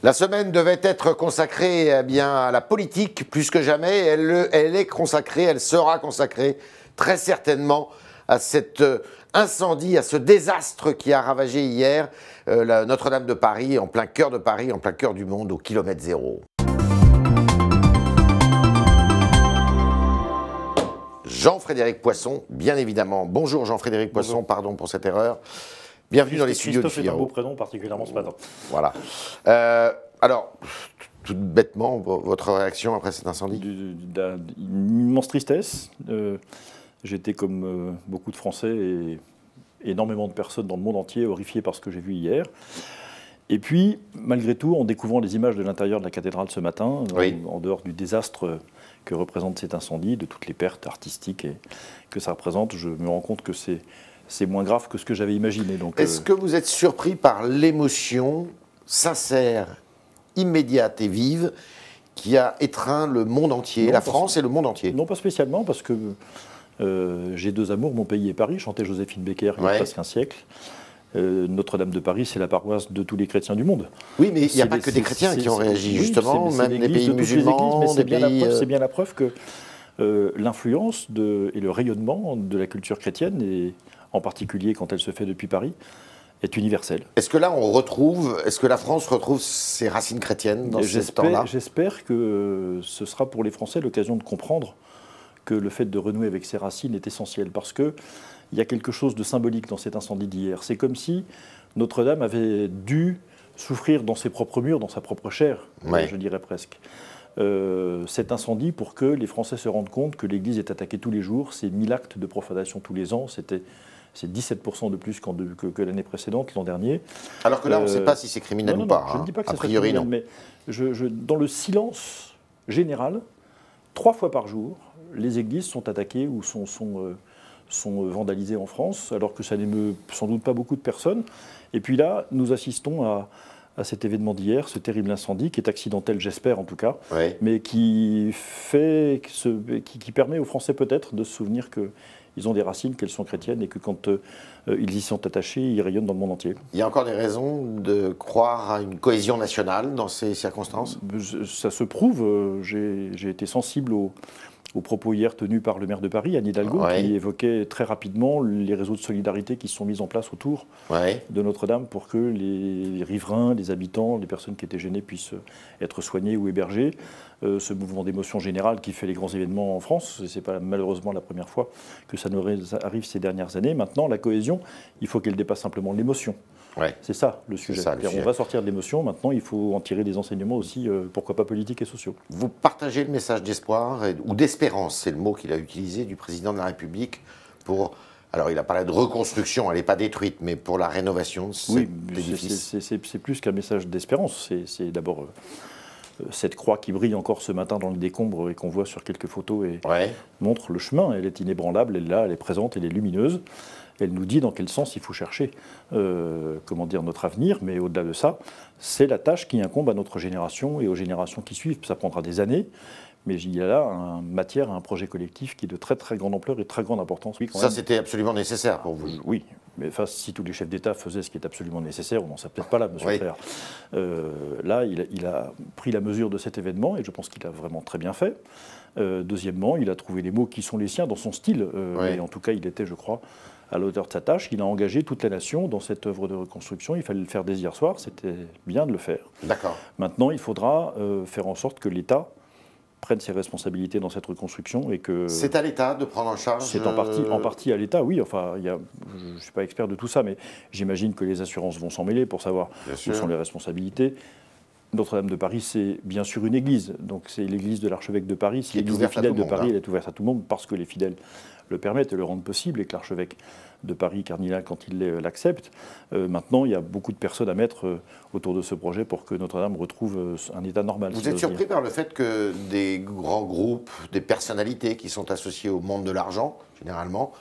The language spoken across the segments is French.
La semaine devait être consacrée à la politique plus que jamais. Elle est consacrée, elle sera consacrée très certainement à cet incendie, à ce désastre qui a ravagé hier Notre-Dame de Paris, en plein cœur de Paris, en plein cœur du monde, au kilomètre zéro. Jean-Frédéric Poisson, bien évidemment. Bonjour Jean-Frédéric Poisson, pardon pour cette erreur. Bienvenue dans les studios de Figaro. Christophe est un beau prénom, particulièrement ce matin. Voilà. Alors, tout bêtement, votre réaction après cet incendie? Une immense tristesse. J'étais comme beaucoup de Français et énormément de personnes dans le monde entier horrifiées par ce que j'ai vu hier. Et puis, malgré tout, en découvrant les images de l'intérieur de la cathédrale ce matin, oui, en dehors du désastre que représente cet incendie, de toutes les pertes artistiques que ça représente, je me rends compte que c'est moins grave que ce que j'avais imaginé. Est-ce que vous êtes surpris par l'émotion sincère, immédiate et vive qui a étreint le monde entier, non, la France et le monde entier? Non, pas spécialement, parce que j'ai deux amours, mon pays et Paris, chantait Joséphine Baker il y a presque un siècle. Notre-Dame de Paris, c'est la paroisse de tous les chrétiens du monde. Oui, mais il n'y a pas que des chrétiens qui ont réagi, justement, même des pays musulmans. C'est bien la preuve que l'influence et le rayonnement de la culture chrétienne, et en particulier quand elle se fait depuis Paris, est universel. Est-ce que là, est-ce que la France retrouve ses racines chrétiennes dans ce temps-là? J'espère que ce sera pour les Français l'occasion de comprendre que le fait de renouer avec ses racines est essentiel, parce qu'il y a quelque chose de symbolique dans cet incendie d'hier. C'est comme si Notre-Dame avait dû souffrir dans ses propres murs, dans sa propre chair, je dirais presque. Cet incendie pour que les Français se rendent compte que l'Église est attaquée tous les jours, c'est 1000 actes de profanation tous les ans, c'est 17% de plus que l'année précédente, l'an dernier. Alors que là, on ne sait pas si c'est criminel ou pas. Je ne dis pas que a priori, non. Mais dans le silence général, 3 fois par jour, les églises sont attaquées ou sont vandalisées en France, alors que ça n'émeut sans doute pas beaucoup de personnes. Et puis là, nous assistons à cet événement d'hier, ce terrible incendie, qui est accidentel, j'espère en tout cas, mais qui permet aux Français peut-être de se souvenir qu'ils ont des racines, qu'elles sont chrétiennes, et que quand ils y sont attachés, ils rayonnent dans le monde entier. Il y a encore des raisons de croire à une cohésion nationale dans ces circonstances? Ça se prouve. J'ai été sensible aux propos hier tenus par le maire de Paris, Anne Hidalgo, qui évoquait très rapidement les réseaux de solidarité qui se sont mis en place autour de Notre-Dame pour que les riverains, les habitants, les personnes qui étaient gênées puissent être soignées ou hébergées. Ce mouvement d'émotion générale qui fait les grands événements en France, ce n'est pas malheureusement la première fois que ça nous arrive ces dernières années. Maintenant, la cohésion, il faut qu'elle dépasse simplement l'émotion. C'est ça le sujet. On va sortir de l'émotion, maintenant il faut en tirer des enseignements aussi, pourquoi pas politiques et sociaux. Vous partagez le message d'espoir ou d'espérance, c'est le mot qu'il a utilisé, du président de la République pour... Alors il a parlé de reconstruction, elle n'est pas détruite, mais pour la rénovation de cet édifice. C'est plus qu'un message d'espérance, c'est d'abord... cette croix qui brille encore ce matin dans le décombre et qu'on voit sur quelques photos et montre le chemin. Elle est inébranlable, elle est là, elle est présente, elle est lumineuse. Elle nous dit dans quel sens il faut chercher notre avenir, mais au-delà de ça, c'est la tâche qui incombe à notre génération et aux générations qui suivent. Ça prendra des années, mais il y a là matière à un projet collectif qui est de très très grande ampleur et de très grande importance. Oui, ça, c'était absolument nécessaire pour vous? Oui, mais si tous les chefs d'État faisaient ce qui est absolument nécessaire, on n'en serait peut-être pas là, monsieur Frère. Là, il a pris la mesure de cet événement et je pense qu'il a vraiment très bien fait. Deuxièmement, il a trouvé les mots qui sont les siens dans son style. Et en tout cas, il était, je crois, à l'auteur de sa tâche. Il a engagé toute la nation dans cette œuvre de reconstruction. Il fallait le faire dès hier soir, c'était bien de le faire. D'accord. Maintenant, il faudra faire en sorte que l'État prenne ses responsabilités dans cette reconstruction et que... C'est à l'État de prendre en charge... C'est en partie à l'État, oui. Enfin, je ne suis pas expert de tout ça, mais j'imagine que les assurances vont s'en mêler pour savoir où sont les responsabilités. Notre-Dame de Paris, c'est bien sûr une église. Donc c'est l'église de l'archevêque de Paris. Si l'église des fidèles de Paris, elle est ouverte à tout le monde parce que les fidèles le permettent et le rendent possible et que l'archevêque de Paris, cardinal, quand il l'accepte. Maintenant, il y a beaucoup de personnes à mettre autour de ce projet pour que Notre-Dame retrouve un état normal. Vous êtes surpris par le fait que des grands groupes, des personnalités qui sont associées au monde de l'argent, généralement,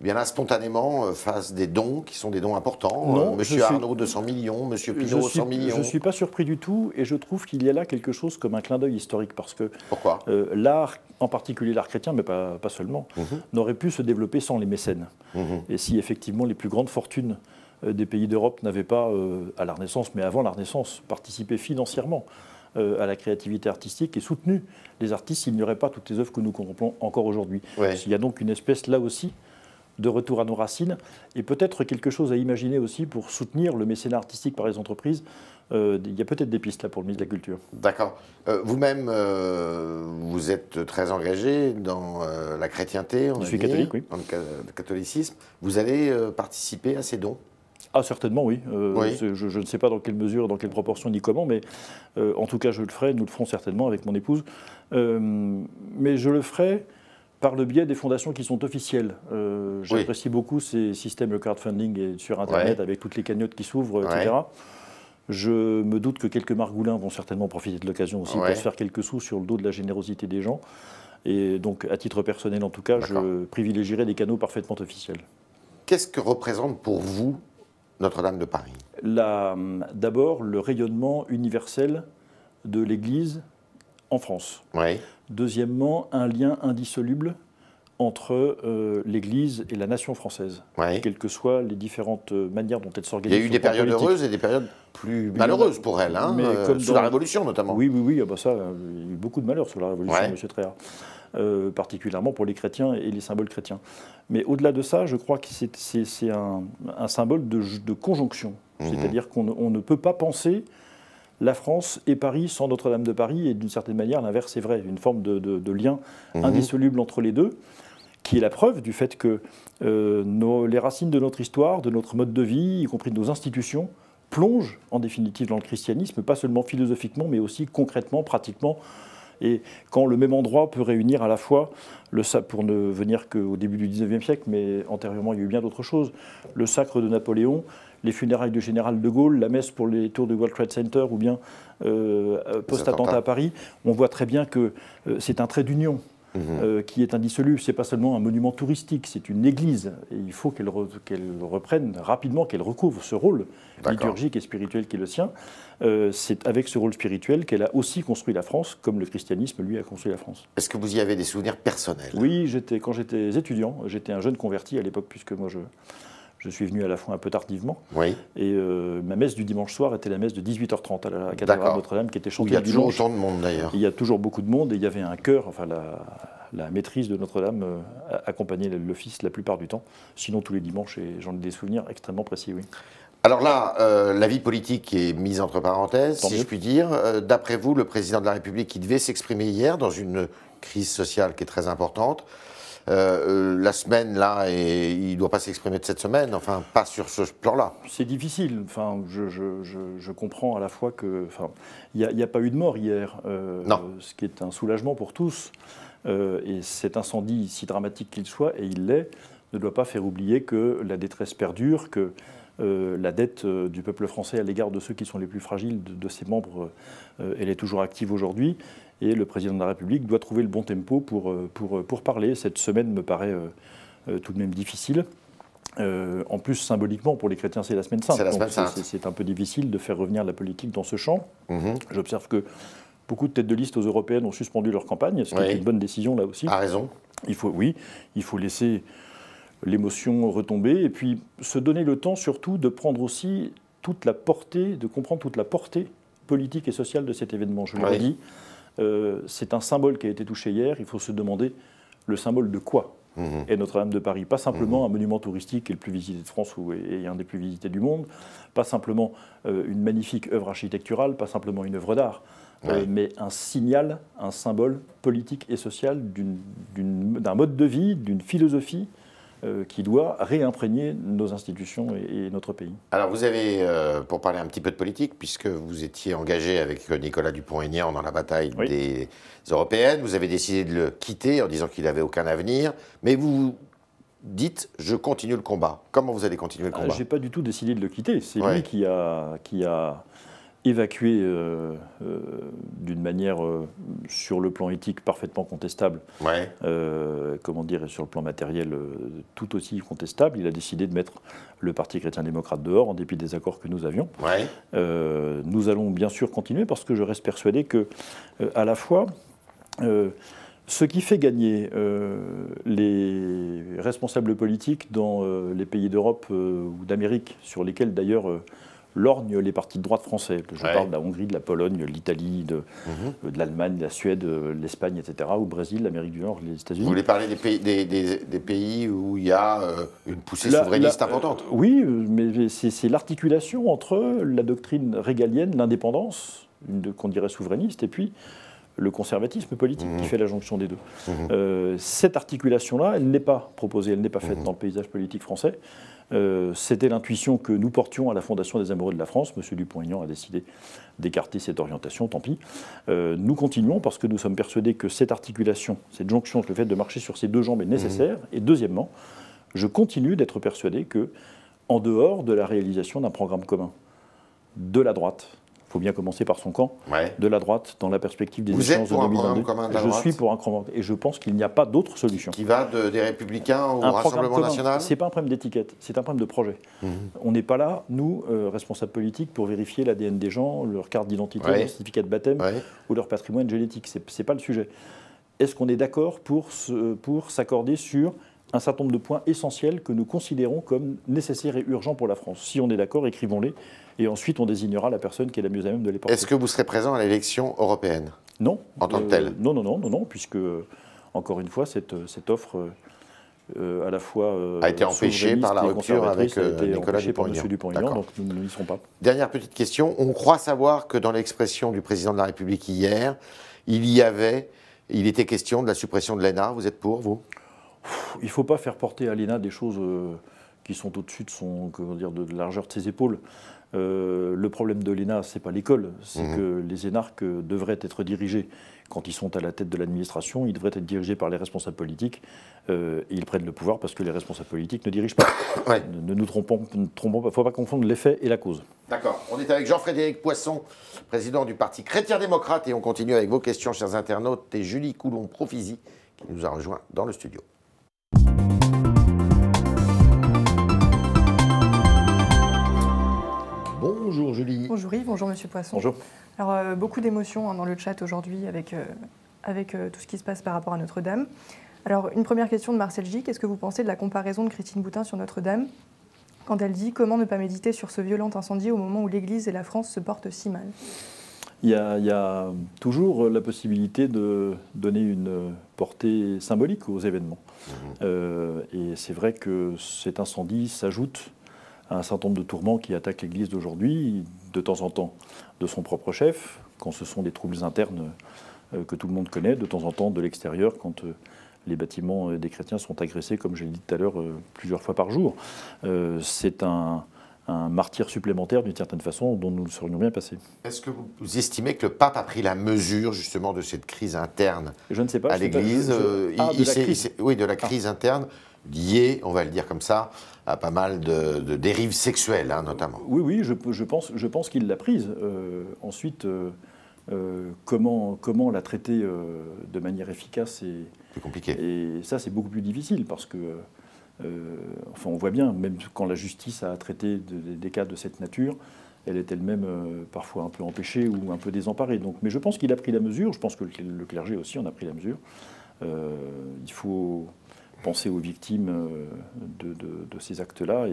eh bien là, spontanément, fassent des dons qui sont des dons importants. Non, Monsieur Arnaud, 200 millions, Monsieur Pinault, 100 millions. Je ne suis pas surpris du tout et je trouve qu'il y a là quelque chose comme un clin d'œil historique parce que pourquoi l'art, en particulier l'art chrétien, mais pas seulement, n'aurait pu se développer sans les mécènes. Et si effectivement les plus grandes fortunes des pays d'Europe n'avaient pas, à la Renaissance, mais avant la Renaissance, participé financièrement à la créativité artistique et soutenu les artistes, s'il n'y aurait pas toutes les œuvres que nous contemplons encore aujourd'hui. Ouais. Il y a donc une espèce, là aussi, de retour à nos racines, et peut-être quelque chose à imaginer aussi pour soutenir le mécénat artistique par les entreprises. Il y a peut-être des pistes là pour le ministre de la Culture. D'accord. Vous-même, vous êtes très engagé dans la chrétienté, Je suis catholique, oui. Dans le catholicisme. Vous allez participer à ces dons? Ah, certainement, oui. Oui. Je ne sais pas dans quelle mesure, dans quelle proportion ni comment, mais en tout cas, je le ferai, nous le ferons certainement avec mon épouse. Mais je le ferai par le biais des fondations qui sont officielles. J'apprécie beaucoup ces systèmes de crowdfunding et sur Internet, avec toutes les cagnottes qui s'ouvrent, etc. Je me doute que quelques margoulins vont certainement profiter de l'occasion aussi pour se faire quelques sous sur le dos de la générosité des gens. Et donc, à titre personnel en tout cas, je privilégierai des canaux parfaitement officiels. Qu'est-ce que représente pour vous Notre-Dame de Paris? D'abord, le rayonnement universel de l'Église en France. Deuxièmement, un lien indissoluble entre l'Église et la nation française, quelles que soient les différentes manières dont elle s'organise. Il y a eu des périodes heureuses et des périodes plus malheureuses pour elle, hein, sous la Révolution notamment. Oui, bah ça, il y a eu beaucoup de malheurs sous la Révolution, M. Tréhard, particulièrement pour les chrétiens et les symboles chrétiens. Mais au-delà de ça, je crois que c'est un symbole de conjonction, c'est-à-dire qu'on ne peut pas penser la France et Paris sans Notre-Dame de Paris, et d'une certaine manière, l'inverse est vrai, une forme de lien indissoluble entre les deux, qui est la preuve du fait que les racines de notre histoire, de notre mode de vie, y compris de nos institutions, plongent en définitive dans le christianisme, pas seulement philosophiquement, mais aussi concrètement, pratiquement. Et quand le même endroit peut réunir à la fois, pour ne venir qu'au début du XIXe siècle, mais antérieurement il y a eu bien d'autres choses, le sacre de Napoléon, les funérailles du général de Gaulle, la messe pour les tours du World Trade Center ou bien post-attentat à Paris, on voit très bien que c'est un trait d'union qui est indissoluble. Ce n'est pas seulement un monument touristique, c'est une église. Et il faut qu'elle reprenne rapidement, qu'elle recouvre ce rôle liturgique et spirituel qui est le sien. C'est avec ce rôle spirituel qu'elle a aussi construit la France, comme le christianisme, lui, a construit la France. Est-ce que vous y avez des souvenirs personnels? Oui, quand j'étais étudiant, j'étais un jeune converti à l'époque, puisque moi je suis venu à la fois un peu tardivement. Et ma messe du dimanche soir était la messe de 18h30 à la cathédrale Notre-Dame, qui était chantée le dimanche. Il y a toujours autant de monde d'ailleurs. Il y a toujours beaucoup de monde et il y avait un chœur, enfin la maîtrise de Notre-Dame accompagnait l'office la plupart du temps. Sinon tous les dimanches, et j'en ai des souvenirs extrêmement précis, oui. Alors là, la vie politique est mise entre parenthèses, si je puis dire. D'après vous, le président de la République qui devait s'exprimer hier dans une crise sociale qui est très importante, la semaine, là, il ne doit pas s'exprimer de cette semaine, enfin, pas sur ce plan-là. C'est difficile. Enfin, je comprends à la fois que... Enfin, il n'y a pas eu de mort hier, ce qui est un soulagement pour tous. Et cet incendie, si dramatique qu'il soit, et il l'est, ne doit pas faire oublier que la détresse perdure, que la dette du peuple français à l'égard de ceux qui sont les plus fragiles de ses membres, elle est toujours active aujourd'hui. Et le président de la République doit trouver le bon tempo pour parler. Cette semaine me paraît tout de même difficile. En plus, symboliquement, pour les chrétiens, c'est la semaine sainte. C'est un peu difficile de faire revenir la politique dans ce champ. J'observe que beaucoup de têtes de liste aux européennes ont suspendu leur campagne, ce qui est une bonne décision là aussi. A raison. Il faut laisser l'émotion retomber et puis se donner le temps surtout de prendre aussi toute la portée, de comprendre toute la portée politique et sociale de cet événement. Je le redis. C'est un symbole qui a été touché hier, il faut se demander le symbole de quoi est Notre-Dame de Paris. Pas simplement un monument touristique qui est le plus visité de France et un des plus visités du monde, pas simplement une magnifique œuvre architecturale, pas simplement une œuvre d'art, mais un signal, un symbole politique et social d'un mode de vie, d'une philosophie qui doit réimprégner nos institutions et notre pays. Alors vous avez, pour parler un petit peu de politique, puisque vous étiez engagé avec Nicolas Dupont-Aignan dans la bataille des européennes, vous avez décidé de le quitter en disant qu'il n'avait aucun avenir, mais vous dites « je continue le combat ». Comment vous allez continuer le combat? Je n'ai pas du tout décidé de le quitter, c'est lui qui a évacué d'une manière sur le plan éthique parfaitement contestable, comment dire, et sur le plan matériel tout aussi contestable. Il a décidé de mettre le Parti chrétien-démocrate dehors en dépit des accords que nous avions. Nous allons bien sûr continuer parce que je reste persuadé que à la fois Ce qui fait gagner les responsables politiques dans les pays d'Europe ou d'Amérique, sur lesquels d'ailleurs lorgnent les partis de droite français. Je parle de la Hongrie, de la Pologne, de l'Italie, de l'Allemagne, de la Suède, l'Espagne, etc., ou le Brésil, l'Amérique du Nord, les États-Unis. Vous voulez parler des pays où il y a une poussée souverainiste importante? Oui, mais c'est l'articulation entre la doctrine régalienne, l'indépendance, qu'on dirait souverainiste, et puis le conservatisme politique qui fait la jonction des deux. Cette articulation-là, elle n'est pas proposée, elle n'est pas faite dans le paysage politique français. C'était l'intuition que nous portions à la Fondation des Amoureux de la France. M. Dupont-Aignan a décidé d'écarter cette orientation, tant pis. Nous continuons parce que nous sommes persuadés que cette articulation, cette jonction, le fait de marcher sur ces deux jambes est nécessaire. Et deuxièmement, je continue d'être persuadé que, en dehors de la réalisation d'un programme commun de la droite, il faut bien commencer par son camp, de la droite, dans la perspective des échéances de 2022. Je suis pour un programme commun et je pense qu'il n'y a pas d'autre solution. Qui va des Républicains au Rassemblement National? Ce n'est pas un problème d'étiquette, c'est un problème de projet. On n'est pas là, nous, responsables politiques, pour vérifier l'ADN des gens, leur carte d'identité, leur certificat de baptême ou leur patrimoine génétique. Ce n'est pas le sujet. Est-ce qu'on est d'accord pour s'accorder sur un certain nombre de points essentiels que nous considérons comme nécessaires et urgents pour la France? Si on est d'accord, écrivons-les. Et ensuite, on désignera la personne qui est la mieux à même de les porter. Est-ce que vous serez présent à l'élection européenne? Non. En tant que telle? Non, puisque, encore une fois, cette offre, à la fois a été empêchée par la rupture avec Nicolas Dupont-Aignan, donc nous n'y serons pas. Dernière petite question. On croit savoir que dans l'expression du président de la République hier, il était question de la suppression de l'ENA. Vous êtes pour, vous? Il ne faut pas faire porter à l'ENA des choses qui sont au-dessus de la largeur de ses épaules. Le problème de l'ENA, ce n'est pas l'école, c'est que les énarques devraient être dirigés, quand ils sont à la tête de l'administration, ils devraient être dirigés par les responsables politiques, et ils prennent le pouvoir parce que les responsables politiques ne dirigent pas. Ne nous trompons pas, il ne faut pas confondre l'effet et la cause. D'accord. On est avec Jean-Frédéric Poisson, président du Parti chrétien-démocrate, et on continue avec vos questions, chers internautes, et Julie Coulon-Profisi, qui nous a rejoint dans le studio. Bonjour Julie. Bonjour Yves, bonjour Monsieur Poisson. Bonjour. Alors beaucoup d'émotions dans le chat aujourd'hui avec tout ce qui se passe par rapport à Notre-Dame. Alors une première question de Marcel J. Qu'est-ce que vous pensez de la comparaison de Christine Boutin sur Notre-Dame quand elle dit « Comment ne pas méditer sur ce violent incendie au moment où l'Église et la France se portent si mal ?» Il y a toujours la possibilité de donner une portée symbolique aux événements. Et c'est vrai que cet incendie s'ajoute à un certain nombre de tourments qui attaquent l'Église d'aujourd'hui, de temps en temps de son propre chef, quand ce sont des troubles internes que tout le monde connaît, de temps en temps de l'extérieur, quand les bâtiments des chrétiens sont agressés, comme je l'ai dit tout à l'heure, plusieurs fois par jour. C'est un martyr supplémentaire, d'une certaine façon, dont nous serions bien passés. Est-ce que vous estimez que le pape a pris la mesure, justement, de cette crise interne à l'Église? Oui, de la crise interne liée, on va le dire comme ça, à pas mal de dérives sexuelles, notamment. Oui, je pense qu'il l'a prise. Ensuite, comment la traiter de manière efficace, c'est compliqué. Et ça, c'est beaucoup plus difficile, parce que enfin, on voit bien, même quand la justice a traité des cas de cette nature, elle est elle-même parfois un peu empêchée ou un peu désemparée. Donc, mais je pense qu'il a pris la mesure, je pense que le clergé aussi en a pris la mesure. Il faut penser aux victimes de ces actes-là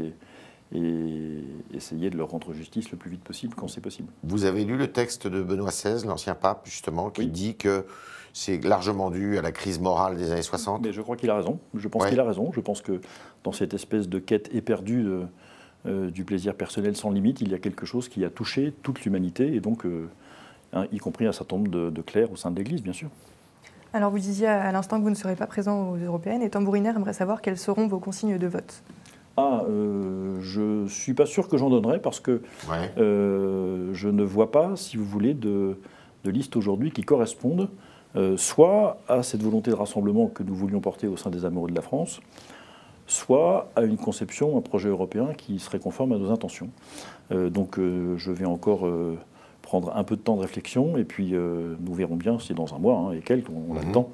et essayer de leur rendre justice le plus vite possible quand c'est possible. Vous avez lu le texte de Benoît XVI, l'ancien pape, justement, qui dit que c'est largement dû à la crise morale des années 60. Mais je crois qu'il a raison. Je pense qu'il a raison. Je pense que dans cette espèce de quête éperdue du plaisir personnel sans limite, il y a quelque chose qui a touché toute l'humanité, et donc y compris un certain nombre de clercs au sein de l'Église, bien sûr. Alors vous disiez à l'instant que vous ne serez pas présent aux Européennes, et Tambourinaire aimerait savoir quelles seront vos consignes de vote. Je ne suis pas sûr que j'en donnerai, parce que je ne vois pas, si vous voulez, de liste aujourd'hui qui correspondent soit à cette volonté de rassemblement que nous voulions porter au sein des Amoureux de la France, soit à une conception, un projet européen qui serait conforme à nos intentions. Donc je vais encore prendre un peu de temps de réflexion, et puis nous verrons bien, c'est dans un mois et quelques, on a le temps.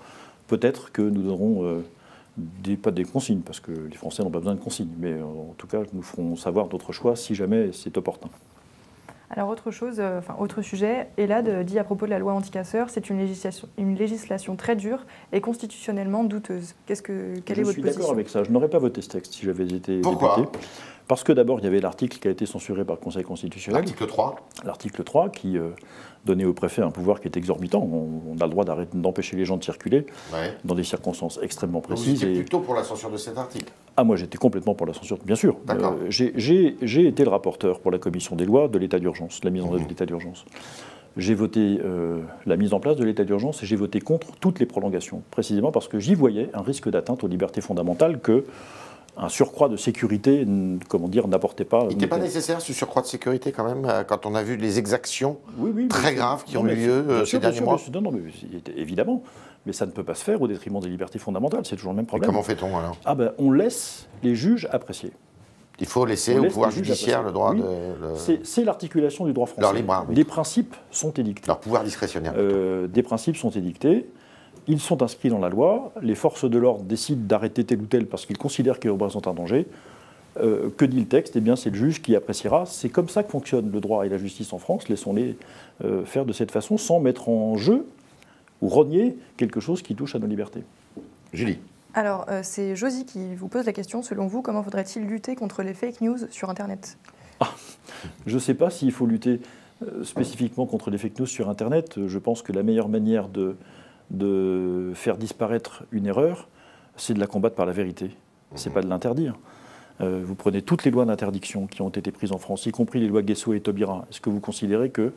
Peut-être que nous aurons pas des consignes, parce que les Français n'ont pas besoin de consignes, mais en tout cas, nous ferons savoir d'autres choix si jamais c'est opportun. Alors autre sujet, Elad dit à propos de la loi anti-casseurs, c'est une législation très dure et constitutionnellement douteuse. Quelle est votre position ? Je suis d'accord avec ça. Je n'aurais pas voté ce texte si j'avais été Pourquoi ? député. Parce que d'abord, il y avait l'article qui a été censuré par le Conseil constitutionnel. L'article 3. L'article 3 qui donnait au préfet un pouvoir qui est exorbitant. On a le droit d'empêcher les gens de circuler dans des circonstances extrêmement précises. Vous étiez plutôt pour la censure de cet article ? Ah, moi j'étais complètement pour la censure, bien sûr. D'accord. J'ai été le rapporteur pour la commission des lois de l'état d'urgence, la mise en œuvre de l'état d'urgence. J'ai voté la mise en place de l'état d'urgence et j'ai voté contre toutes les prolongations, précisément parce que j'y voyais un risque d'atteinte aux libertés fondamentales que un surcroît de sécurité, n'apportait pas. Il n'était pas nécessaire ce surcroît de sécurité quand même, quand on a vu les exactions très graves qui ont eu lieu ces derniers mois. Non, mais évidemment, mais ça ne peut pas se faire au détriment des libertés fondamentales, c'est toujours le même problème. Et comment fait-on alors ? On laisse les juges apprécier. Il faut laisser au pouvoir judiciaire le droit de... C'est l'articulation du droit français. Leur libre arbitre. Des principes sont édictés. Leur pouvoir discrétionnaire. Des principes sont édictés. Ils sont inscrits dans la loi, les forces de l'ordre décident d'arrêter tel ou tel parce qu'ils considèrent qu'ils représentent un danger. Que dit le texte ? Eh bien, c'est le juge qui appréciera. C'est comme ça que fonctionne le droit et la justice en France. Laissons-les faire de cette façon sans mettre en jeu ou renier quelque chose qui touche à nos libertés. Julie. Alors, c'est Josie qui vous pose la question. Selon vous, comment faudrait-il lutter contre les fake news sur Internet ? Je ne sais pas s'il faut lutter spécifiquement contre les fake news sur Internet. Je pense que la meilleure manière de faire disparaître une erreur, c'est de la combattre par la vérité. Ce n'est pas de l'interdire. Vous prenez toutes les lois d'interdiction qui ont été prises en France, y compris les lois Guesso et Taubira. Est-ce que vous considérez que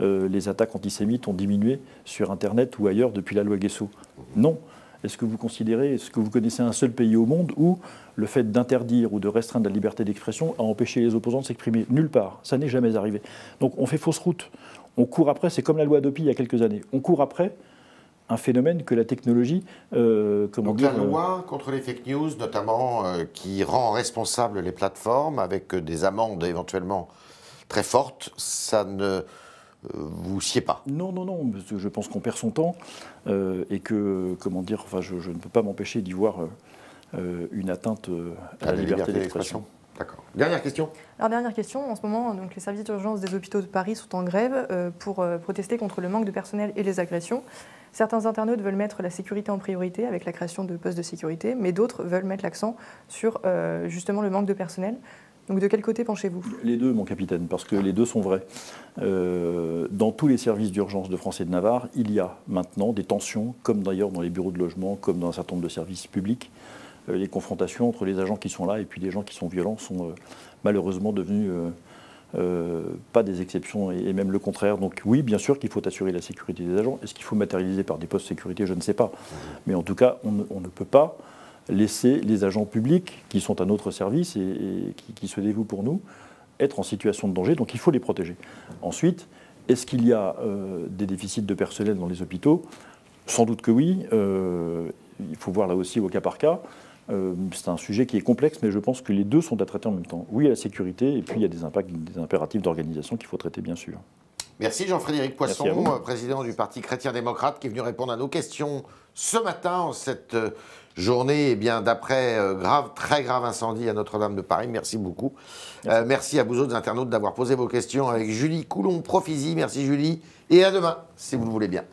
les attaques antisémites ont diminué sur Internet ou ailleurs depuis la loi Guesso ? Non. Est-ce que vous connaissez un seul pays au monde où le fait d'interdire ou de restreindre la liberté d'expression a empêché les opposants de s'exprimer ? Nulle part. Ça n'est jamais arrivé. Donc on fait fausse route. On court après, c'est comme la loi Hadopi il y a quelques années. On court après un phénomène que la technologie... Donc la loi contre les fake news, notamment, qui rend responsables les plateformes avec des amendes éventuellement très fortes, ça ne vous sied pas ? Non, je pense qu'on perd son temps et que, je ne peux pas m'empêcher d'y voir une atteinte à la liberté d'expression. D'accord. Dernière question. Alors, dernière question. En ce moment, donc, les services d'urgence des hôpitaux de Paris sont en grève pour protester contre le manque de personnel et les agressions. Certains internautes veulent mettre la sécurité en priorité avec la création de postes de sécurité, mais d'autres veulent mettre l'accent sur justement le manque de personnel. Donc de quel côté penchez-vous ? Les deux, mon capitaine, parce que les deux sont vrais. Dans tous les services d'urgence de France et de Navarre, il y a maintenant des tensions, comme d'ailleurs dans les bureaux de logement, comme dans un certain nombre de services publics. Les confrontations entre les agents qui sont là et puis les gens qui sont violents sont malheureusement devenues pas des exceptions et même le contraire. Donc oui, bien sûr qu'il faut assurer la sécurité des agents. Est-ce qu'il faut matérialiser par des postes de sécurité ? Je ne sais pas. Mais en tout cas, on ne peut pas laisser les agents publics, qui sont à notre service et qui se dévouent pour nous, être en situation de danger. Donc il faut les protéger. Ensuite, est-ce qu'il y a des déficits de personnel dans les hôpitaux ? Sans doute que oui. Il faut voir là aussi au cas par cas. C'est un sujet qui est complexe, mais je pense que les deux sont à traiter en même temps. Oui à la sécurité, et puis il y a des impératifs d'organisation qu'il faut traiter, bien sûr. Merci Jean-Frédéric Poisson, président du Parti chrétien-démocrate, qui est venu répondre à nos questions ce matin, en cette journée d'après très grave incendie à Notre-Dame de Paris. Merci beaucoup. Merci à vous autres internautes d'avoir posé vos questions avec Julie Coulon-Profisi. Merci Julie, et à demain, si vous le voulez bien.